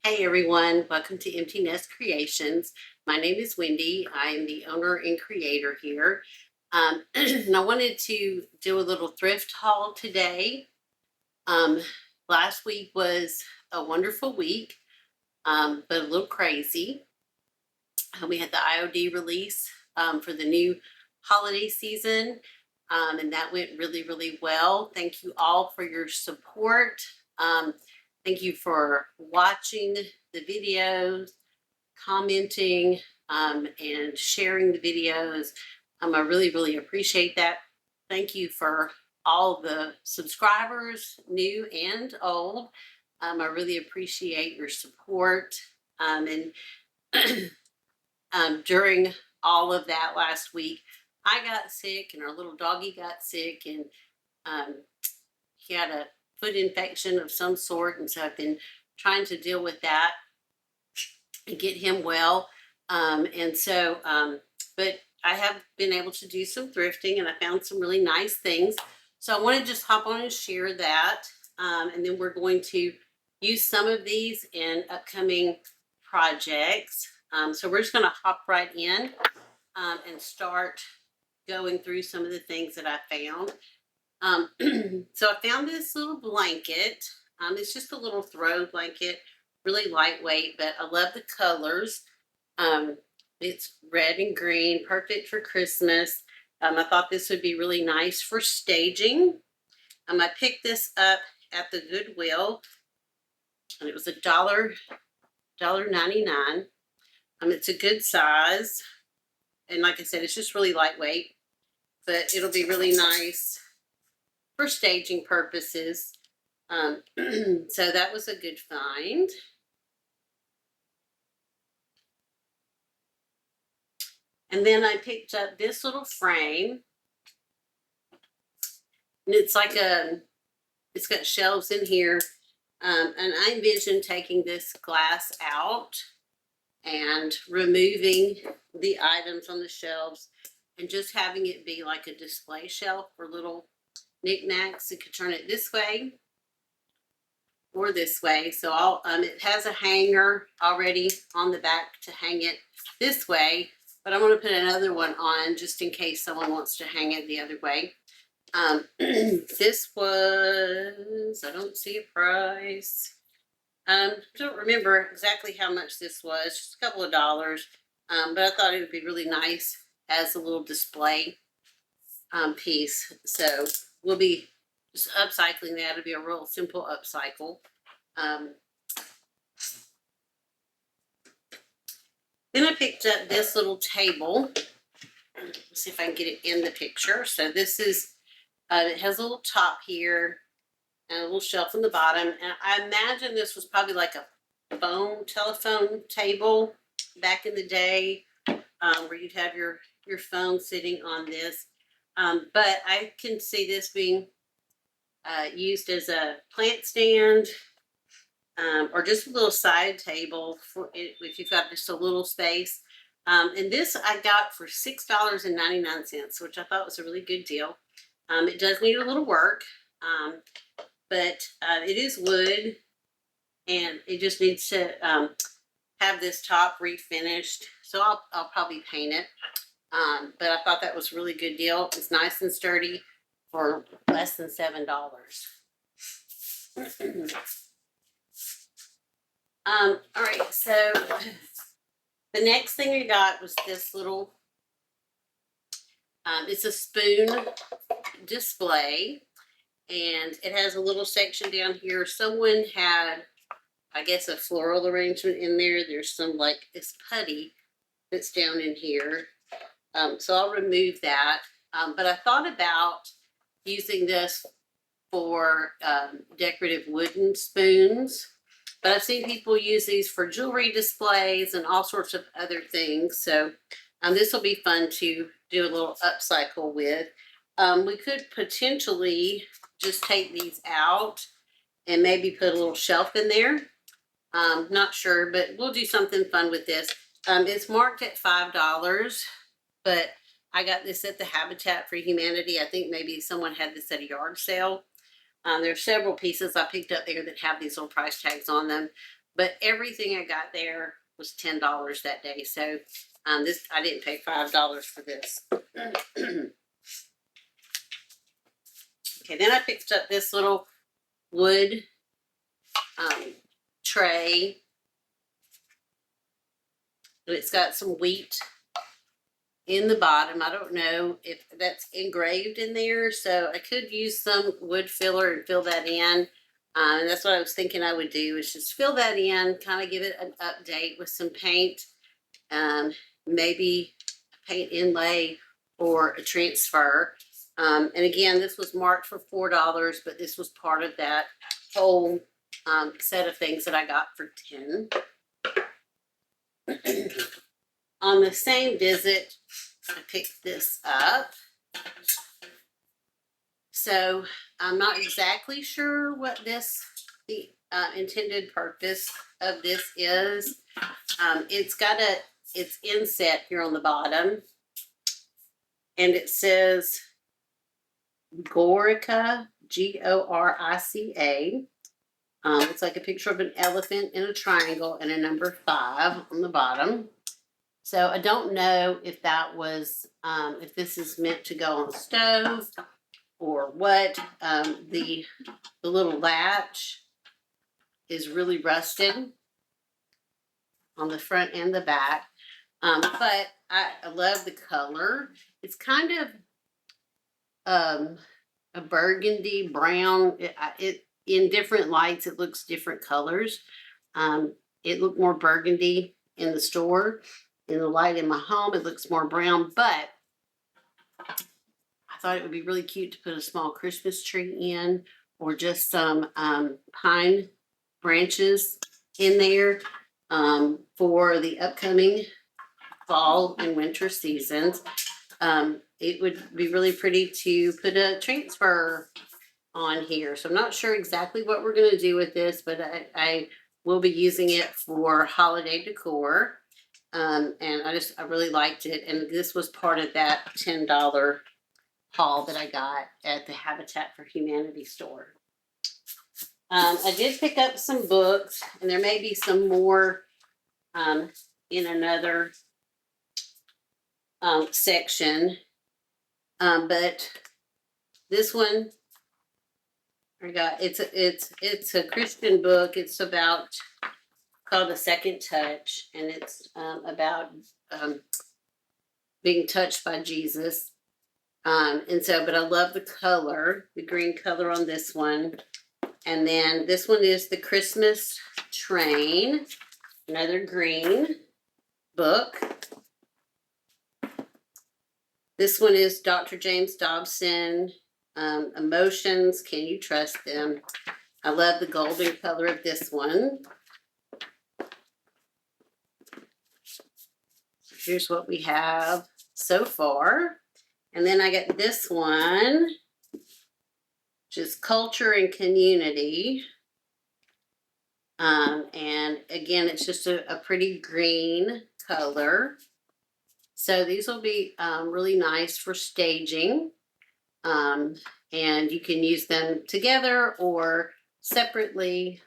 Hey everyone, welcome to Empty Nest Creations. My name is Wendy. I am the owner and creator here. And I wanted to do a little thrift haul today. Um, Last week was a wonderful week, but a little crazy. We had the IOD release for the new holiday season, and that went really, really well. Thank you all for your support. Thank you for watching the videos, commenting, and sharing the videos. I really, really appreciate that. Thank you for all the subscribers, new and old. I really appreciate your support. And during all of that last week, I got sick and our little doggy got sick, and um, he had a foot infection of some sort. And so I've been trying to deal with that and get him well. But I have been able to do some thrifting and I found some really nice things. So I want to just hop on and share that. And then we're going to use some of these in upcoming projects. So we're just going to hop right in and start going through some of the things that I found. So I found this little blanket. It's just a little throw blanket, really lightweight, but I love the colors. It's red and green, perfect for Christmas. I thought this would be really nice for staging. I picked this up at the Goodwill, and it was $1.99. It's a good size, and like I said, it's just really lightweight, but it'll be really nice for staging purposes. So that was a good find. And then I picked up this little frame, and it's got shelves in here. And I envision taking this glass out and removing the items on the shelves and just having it be like a display shelf for little knickknacks. You could turn it this way or this way. So it has a hanger already on the back to hang it this way, but I'm going to put another one on just in case someone wants to hang it the other way. This was, I don't see a price. Don't remember exactly how much this was, just a couple of dollars. But I thought it would be really nice as a little display piece. So we'll be just upcycling that. It'll be a real simple upcycle. Then I picked up this little table. Let's see if I can get it in the picture. So this is, it has a little top here and a little shelf on the bottom. And I imagine this was probably like a telephone table back in the day, where you'd have your phone sitting on this. But I can see this being used as a plant stand, or just a little side table for it, if you've got just a little space. And this I got for $6.99, which I thought was a really good deal. It does need a little work, but it is wood, and it just needs to have this top refinished. So I'll probably paint it. But I thought that was a really good deal. It's nice and sturdy for less than $7. All right, so the next thing I got was this little, it's a spoon display, and it has a little section down here. Someone had, I guess, a floral arrangement in there. There's some like this putty that's down in here. So I'll remove that. But I thought about using this for decorative wooden spoons. But I've seen people use these for jewelry displays and all sorts of other things. So this will be fun to do a little upcycle with. We could potentially just take these out and maybe put a little shelf in there. Not sure, but we'll do something fun with this. It's marked at $5, but I got this at the Habitat for Humanity. I think maybe someone had this at a yard sale. There are several pieces I picked up there that have these little price tags on them. but everything I got there was $10 that day. So this, I didn't pay $5 for this. Okay, then I picked up this little wood tray. And it's got some wheat in the bottom. I don't know if that's engraved in there, so I could use some wood filler and fill that in. And that's what I was thinking I would do, is just fill that in, kind of give it an update with some paint, maybe a paint inlay or a transfer. And again, this was marked for $4, but this was part of that whole set of things that I got for $10. On the same visit, I picked this up. So I'm not exactly sure what the intended purpose of this is. It's inset here on the bottom, and it says Gorica, Gorica. Looks like a picture of an elephant in a triangle and a number 5 on the bottom. So I don't know if that was, if this is meant to go on the stove or what. The little latch is really rusted on the front and the back. But I love the color. It's kind of a burgundy brown. It in different lights, it looks different colors. It looked more burgundy in the store. In the light in my home, it looks more brown, but I thought it would be really cute to put a small Christmas tree in, or just some pine branches in there for the upcoming fall and winter seasons. It would be really pretty to put a transfer on here. So I'm not sure exactly what we're going to do with this, but I will be using it for holiday decor. And I really liked it. And this was part of that $10 haul that I got at the Habitat for Humanity store. I did pick up some books, and there may be some more in another section. But this one I got, it's a Christian book. It's about, called A Second Touch, and it's about being touched by Jesus. But I love the color, the green color on this one. And then this one is The Christmas Train, another green book. This one is Dr. James Dobson, Emotions, Can You Trust Them? I love the golden color of this one. Here's what we have so far. And then I got this one, which is Culture and Community. And again, it's just a pretty green color. So these will be really nice for staging. And you can use them together or separately,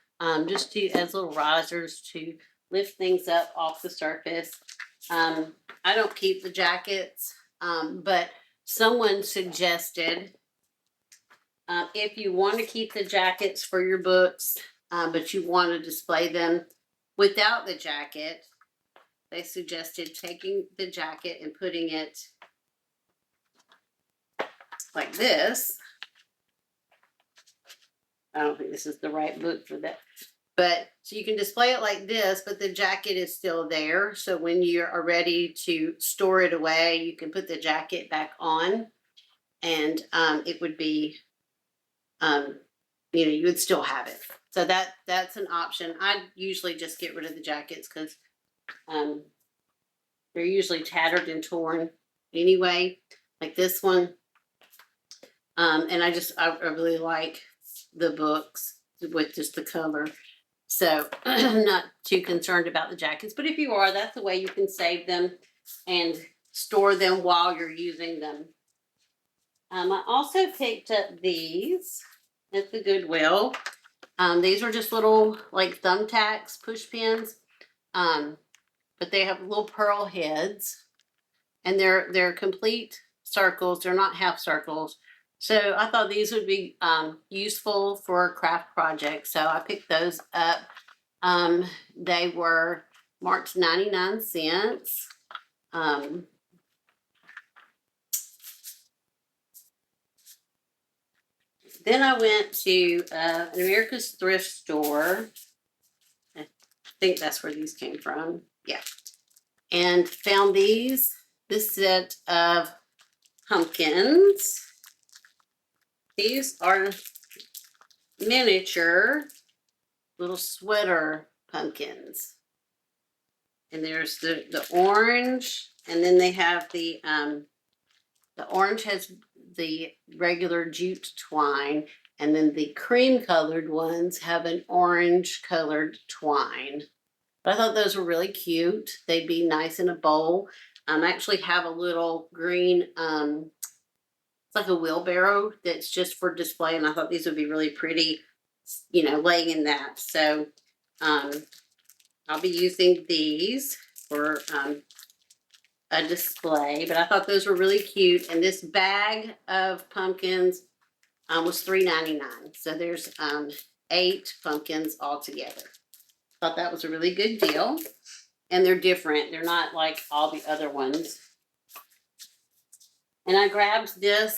just as little risers to lift things up off the surface. I don't keep the jackets, but someone suggested if you want to keep the jackets for your books, but you want to display them without the jacket, they suggested taking the jacket and putting it like this. I don't think this is the right book for that. But so you can display it like this, but the jacket is still there. So when you are ready to store it away, you can put the jacket back on, and it would be, you would still have it. So that's an option. I usually just get rid of the jackets because they're usually tattered and torn anyway, like this one. And I really like the books with just the color. So I'm not too concerned about the jackets, but if you are, that's the way you can save them and store them while you're using them. I also picked up these at the Goodwill. These are just little like thumbtacks, push pins, but they have little pearl heads, and they're complete circles. They're not half circles. So I thought these would be useful for craft projects. So I picked those up. They were marked 99 cents. Then I went to an America's Thrift store. I think that's where these came from. Yeah. And found this set of pumpkins. These are miniature little sweater pumpkins. And there's the orange, and then they have the orange has the regular jute twine, and then the cream colored ones have an orange colored twine. But I thought those were really cute. They'd be nice in a bowl. I actually have a little green, it's like a wheelbarrow that's just for display, and I thought these would be really pretty, you know, laying in that. So I'll be using these for a display, but I thought those were really cute. And this bag of pumpkins was $3.99. So there's 8 pumpkins all together. Thought that was a really good deal. And they're different. They're not like all the other ones. And I grabbed this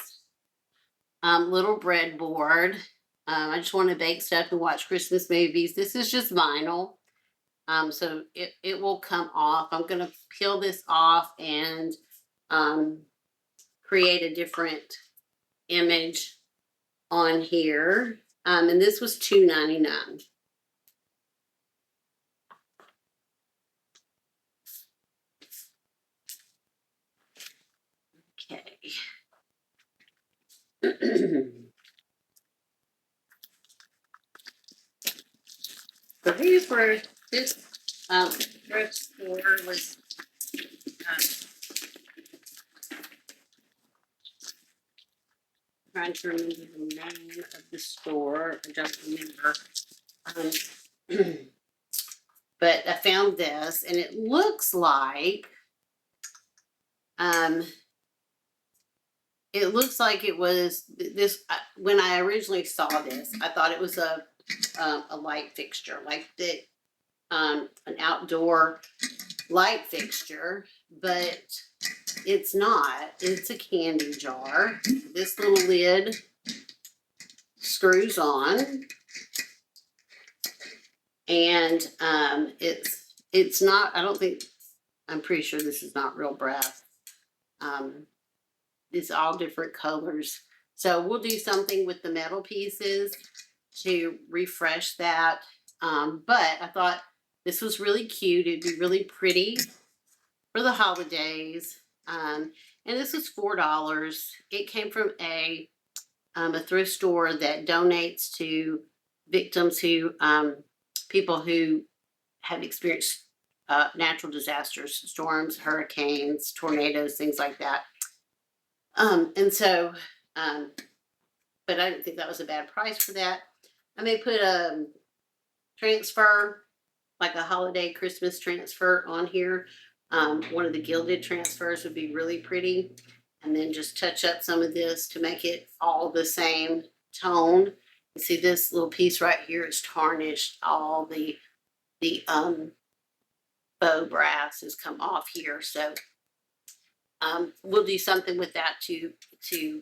little breadboard. I just want to bake stuff and watch Christmas movies. This is just vinyl. So it will come off. I'm going to peel this off and create a different image on here. And this was $2.99. Okay. So these were, this thrift store was trying to remember the name of the store. I don't remember. But I found this, and it looks like it was this. When I originally saw this, I thought it was a light fixture, like the an outdoor light fixture, but it's not. It's a candy jar. This little lid screws on, and it's not. I don't think. I'm pretty sure this is not real brass. It's all different colors. So we'll do something with the metal pieces to refresh that. But I thought this was really cute. It'd be really pretty for the holidays. And this was $4. It came from a thrift store that donates to victims who, people who have experienced natural disasters, storms, hurricanes, tornadoes, things like that. And so, but I didn't think that was a bad price for that. I may put a transfer, like a holiday Christmas transfer on here. One of the gilded transfers would be really pretty. And then just touch up some of this to make it all the same tone. You see this little piece right here is tarnished. All the faux brass has come off here. So we'll do something with that to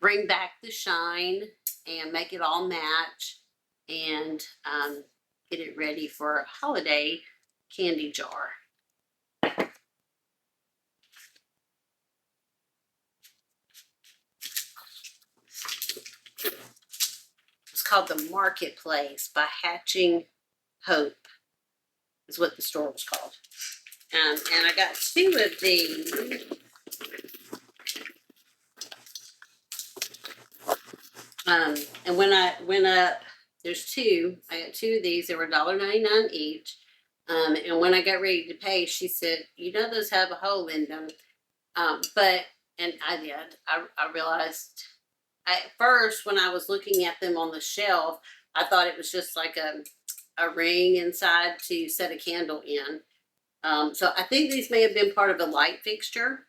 bring back the shine and make it all match, and get it ready for a holiday candy jar. It's called The Marketplace by Hatching Hope, is what the store was called. And I got 2 of these. And when I went up, there's 2. I got 2 of these. They were $1.99 each. And when I got ready to pay, she said, "You know, those have a hole in them." And I did. I realized at first when I was looking at them on the shelf, I thought it was just like a ring inside to set a candle in. So I think these may have been part of a light fixture.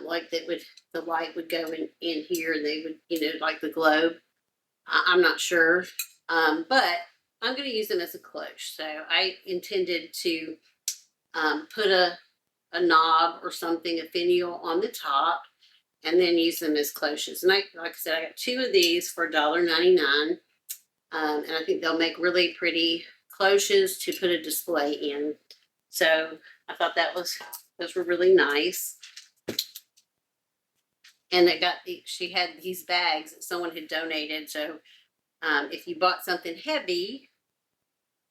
Like the light would go in here and they would, like the globe. I'm not sure. But I'm going to use them as a cloche. So I intended to put a knob or something, a finial on the top, and then use them as cloches. And like I said, I got 2 of these for $1.99. And I think they'll make really pretty cloches to put a display in. So I thought those were really nice. And she had these bags that someone had donated. So if you bought something heavy,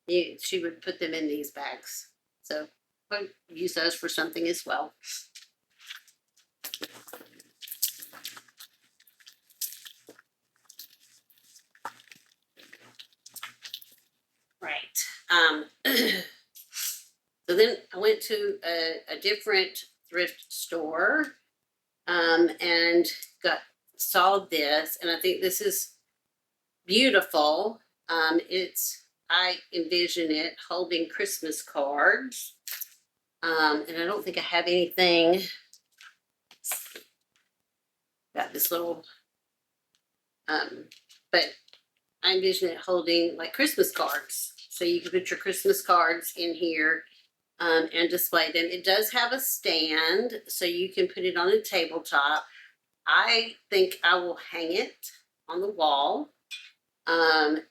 she would put them in these bags. So I'll use those for something as well. Right. So then I went to a different thrift store and saw this, and I think this is beautiful. I envision it holding Christmas cards, and I don't think I have anything. Got this little, but I envision it holding like Christmas cards. So you can put your Christmas cards in here and display them. It does have a stand, so you can put it on a tabletop. I think I will hang it on the wall. And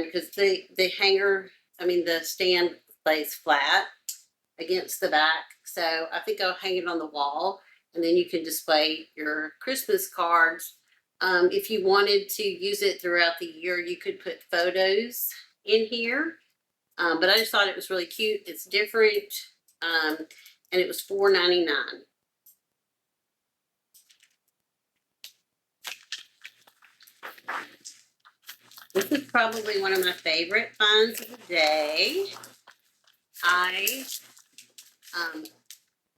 because the stand lays flat against the back. So I think I'll hang it on the wall, and then you can display your Christmas cards. If you wanted to use it throughout the year, you could put photos in here. But I just thought it was really cute. It's different. And it was $4.99. This is probably one of my favorite finds of the day. I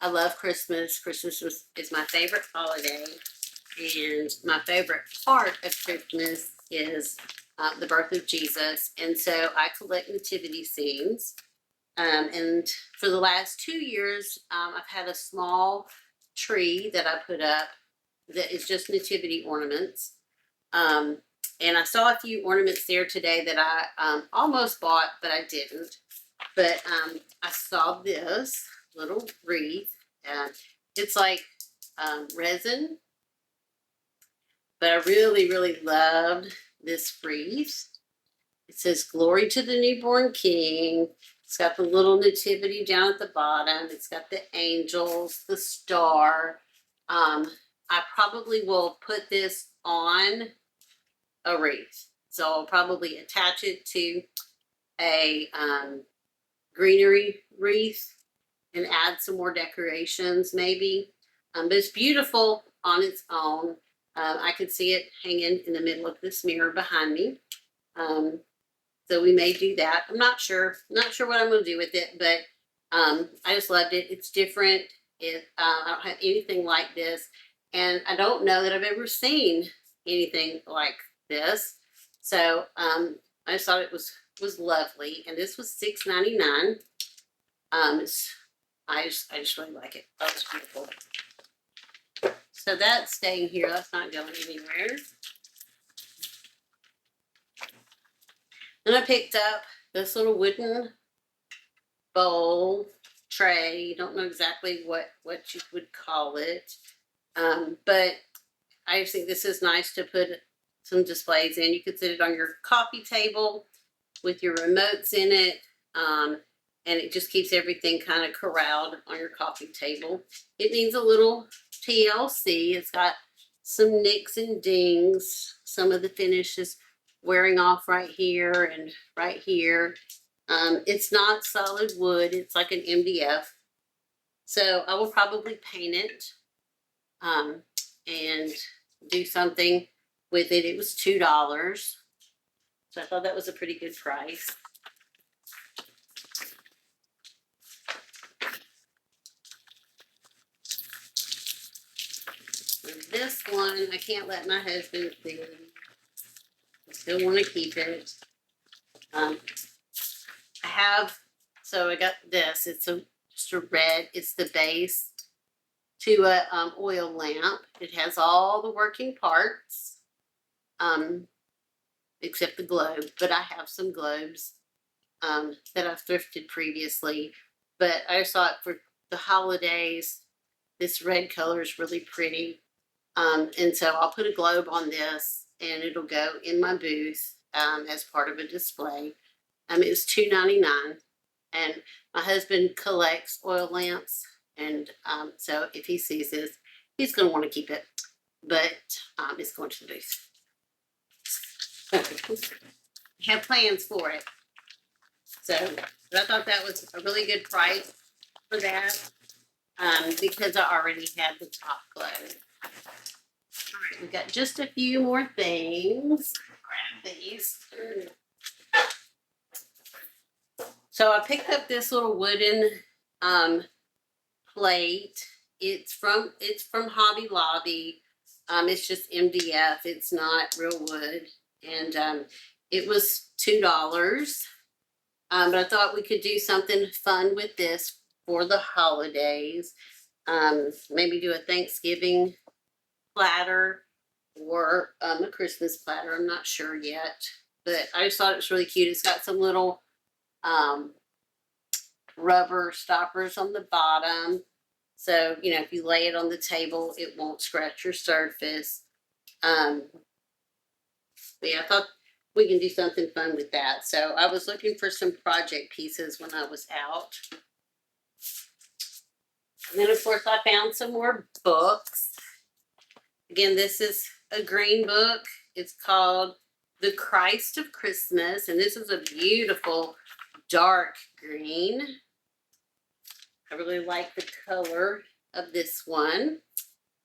love Christmas. Christmas is my favorite holiday. And my favorite part of Christmas is the birth of Jesus. And so I collect nativity scenes. And for the last 2 years, I've had a small tree that I put up that is just nativity ornaments. And I saw a few ornaments there today that I almost bought, but I didn't. But I saw this little wreath. It's like resin. But I really, really loved this wreath. It says, "Glory to the newborn King." It's got the little nativity down at the bottom. It's got the angels, the star. I probably will put this on a wreath. So I'll probably attach it to a greenery wreath and add some more decorations maybe. But it's beautiful on its own. I could see it hanging in the middle of this mirror behind me. So we may do that. I'm not sure. Not sure what I'm going to do with it, but I just loved it. It's different. I don't have anything like this, and I don't know that I've ever seen anything like this. So I just thought it was lovely, and this was $6.99. I just really like it. Oh, it's beautiful. So that's staying here. That's not going anywhere. Then I picked up this little wooden bowl tray. You don't know exactly what you would call it. But I just think this is nice to put some displays in. You could sit it on your coffee table with your remotes in it. And it just keeps everything kind of corralled on your coffee table. It needs a little TLC. It's got some nicks and dings. Some of the finish is wearing off right here and right here. It's not solid wood. It's like an MDF. So I will probably paint it and do something with it. It was $2. So I thought that was a pretty good price. This one, I can't let my husband see. I still want to keep it. I have, so I got this. It's just a red. It's the base to a oil lamp. It has all the working parts, except the globe. But I have some globes that I've thrifted previously. But I saw it for the holidays. This red color is really pretty. And so I'll put a globe on this and it'll go in my booth as part of a display. It was $2.99, and my husband collects oil lamps, and so if he sees this, he's going to want to keep it, but it's going to the booth. I have plans for it. So, but I thought that was a really good price for that because I already had the top globe. All right, we've got just a few more things. Grab these. So I picked up this little wooden plate. It's from Hobby Lobby. It's just MDF. It's not real wood, and it was $2. But I thought we could do something fun with this for the holidays. Maybe do a Thanksgiving platter or a Christmas platter. I'm not sure yet, but I just thought it was really cute. It's got some little rubber stoppers on the bottom. So, you know, if you lay it on the table, it won't scratch your surface. But yeah, I thought we can do something fun with that. So I was looking for some project pieces when I was out. And then, of course, I found some more books. Again, this is a green book. It's called The Christ of Christmas. And this is a beautiful dark green. I really like the color of this one.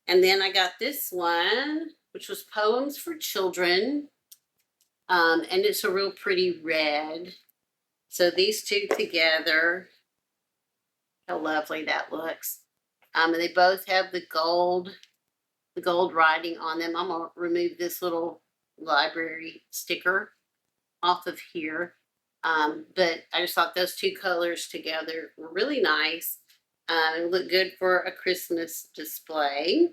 And then I got this one, which was Poems for Children. And it's a real pretty red. So these two together, how lovely that looks. And they both have the gold writing on them. I'm gonna remove this little library sticker off of here. But I just thought those two colors together were really nice. And look good for a Christmas display.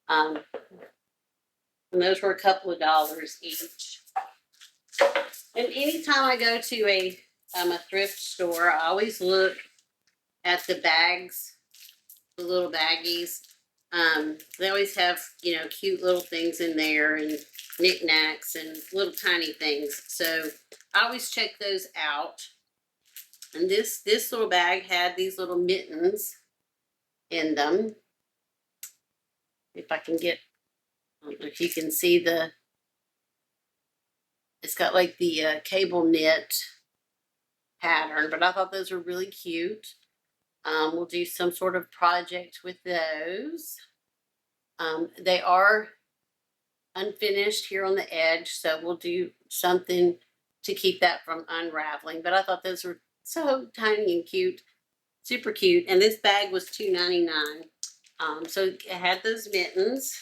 And those were a couple of dollars each. And anytime I go to a thrift store, I always look at the bags, the little baggies. They always have, you know, cute little things in there and knickknacks and little tiny things. So I always check those out. And this little bag had these little mittens in them. If I can get, I don't know if you can see it's got like the cable knit pattern, but I thought those were really cute. We'll do some sort of project with those. They are unfinished here on the edge, so we'll do something to keep that from unraveling. But I thought those were so tiny and cute, super cute. And this bag was $2.99. So it had those mittens,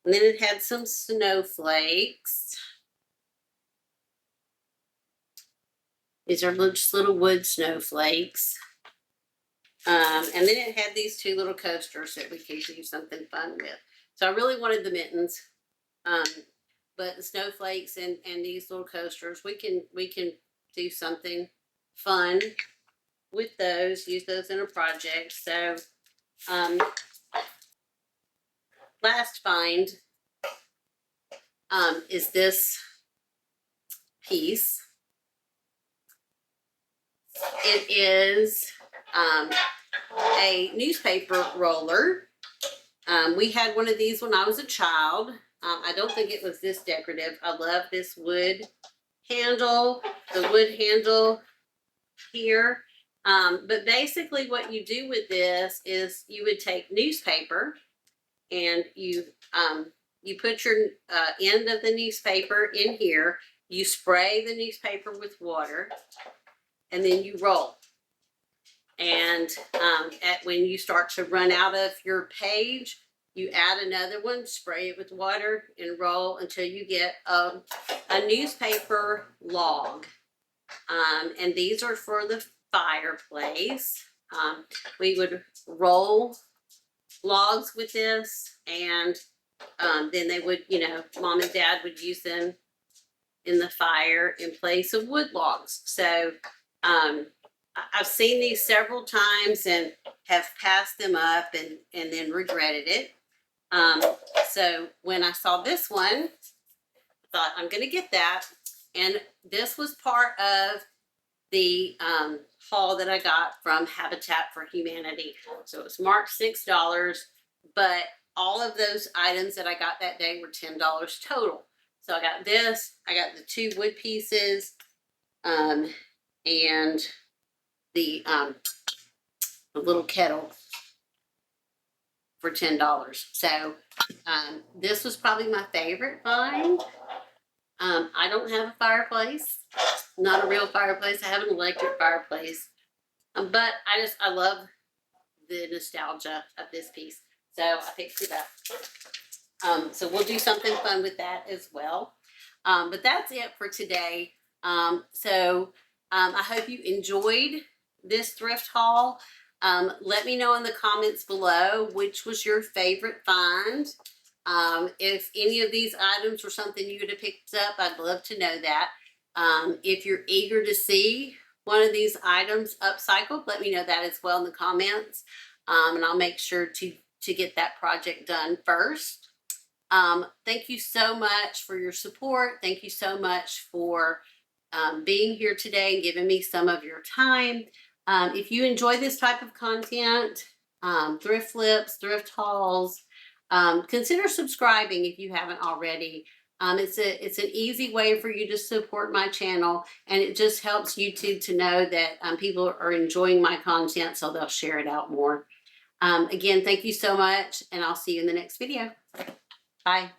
and then it had some snowflakes. These are just little wood snowflakes. And then it had these two little coasters that we could do something fun with. So I really wanted the mittens, but the snowflakes and these little coasters, we can do something fun with those. Use those in a project. So last find is this piece. It is a newspaper roller. We had one of these when I was a child. I don't think it was this decorative. I love this wood handle, the wood handle here. But basically what you do with this is you would take newspaper and you put your end of the newspaper in here. You spray the newspaper with water, and then you roll. And when you start to run out of your page, You add another one, spray it with water, and roll until you get a newspaper log. And these are for the fireplace. We would roll logs with this, and then they would, mom and dad would use them in the fire in place of wood logs. So I've seen these several times and have passed them up and then regretted it. So when I saw this one, I thought I'm going to get that. And this was part of the haul that I got from Habitat for Humanity. So it was marked $6, but all of those items that I got that day were $10 total. So I got this, I got the 2 wood pieces, and the little kettle for $10. So this was probably my favorite find. I don't have a fireplace, not a real fireplace. I have an electric fireplace, but I love the nostalgia of this piece. So I picked it up. So we'll do something fun with that as well. But that's it for today. So I hope you enjoyed this thrift haul. Let me know in the comments below which was your favorite find. If any of these items were something you would have picked up, I'd love to know that. If you're eager to see one of these items upcycled, let me know that as well in the comments. And I'll make sure to get that project done first. Thank you so much for your support. Thank you so much for being here today and giving me some of your time. If you enjoy this type of content, thrift flips, thrift hauls, consider subscribing if you haven't already. It's an easy way for you to support my channel, and it just helps YouTube to know that people are enjoying my content, so they'll share it out more. Again, thank you so much, and I'll see you in the next video. Bye.